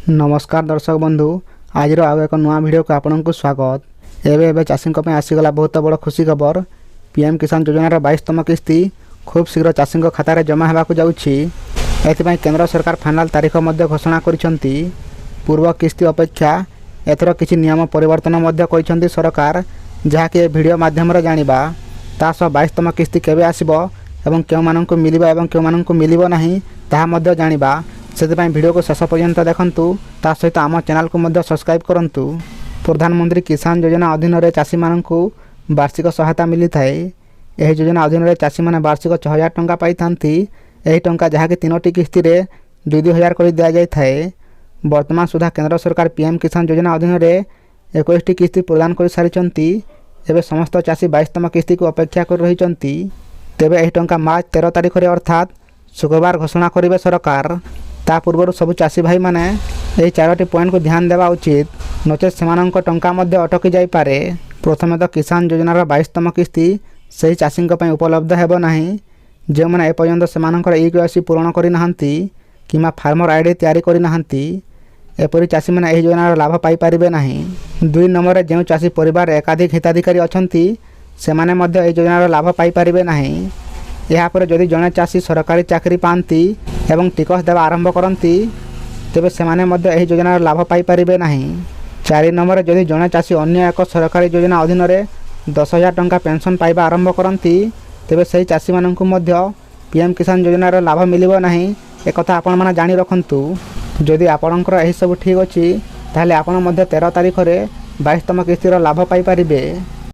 नमस्कार दर्शक बंधु आज आउ एक नुआ वीडियो को आपण को स्वागत। एवं चाषी आसीगला बहुत बड़ खुशी खबर। पीएम किसान योजनार 22तम किस्ती खूब शीघ्र चाषी खातार जमा होगा जाऊँगी। एथपाई केंद्र सरकार फाइनाल तारीख घोषणा करिसेंती। पूर्व किस्ती अपेक्षा एथर किसी नियम परिवर्तन सरकार, जहाँकि वीडियो माध्यम जानिबा। तासह 22तम किस्ती केबे आसीबो एवं केउ माननकु मिलिबा एवं केउ माननकु मिलिबो नाही ताहा मध्य जानिबा। से वीडियो को शेष पर्यंत देखंतु। ता सहित आम चैनल को मध्य सब्सक्राइब करंतु। प्रधानमंत्री किसान योजना अधीन रे चाषी माननकु वार्षिक सहायता मिली थाए। एही योजना अधीन रे चाषी माने वार्षिक 6000 टंका पाई थांती। एही टंका जहाँकि 3टी किस्ती रे 2,000 कर दिया जाय थाए। वर्तमान सुधा केंद्र सरकार पीएम किसान योजना अधीन रे 21टी किस्ती प्रदान कर सारिचंती। एबे समस्त चाषी 22तम किस्ती को अपेक्षा कर रहिचंती। तेबे एही टंका मार्च 13 तारिख रे अर्थात शुक्रवार घोषणा करिवे सरकार। ता पूर्व सबु चाषी भाई माने यही 4टी पॉइंट को ध्यान देवा उचित, नचेत सेमानंक टंका मध्य अटकी जाई पारे। प्रथमे तो किसान योजनार 22तम किस्ती सही चाषी उपलब्ध हेबो नाही जे माने एपर्यंत सेमानंकर EKYC पूरण करि नाहंती किमा फार्मर आईडी तैयारी करि नाहंती। एपरि चाषी माने एही योजनार लाभ पाई पारिबे नाही। 2 नंबर रे जेउ चाषी परिवार एकाधिक हिताधिकारी अछंती सेमाने मध्य एही योजनार लाभ पाई पारिबे नाही। यापर जदि जड़े चाषी सरकारी चाकरी पाती एवं टिकस देवा आरंभ करती तेबे सेमाने मध्य एही योजनार लाभ पाई पारिबे नाही। 4 नंबर जदि जड़े चाषी अन्य एक सरकारी योजना अधीन रे 10,000 टंका पेंशन पाइबा आरंभ करती तेबे सही चाषी माननकु मध्य पीएम किसान योजनार लाभ मिलिबो नाही। एक कथा आपण माने जानि रखंतु। जदि आपणकर एही सब ठीक अछि ताहले आपण मध्य 13 तारिख रे 22तम किस्तीर लाभ पाई पारिबे।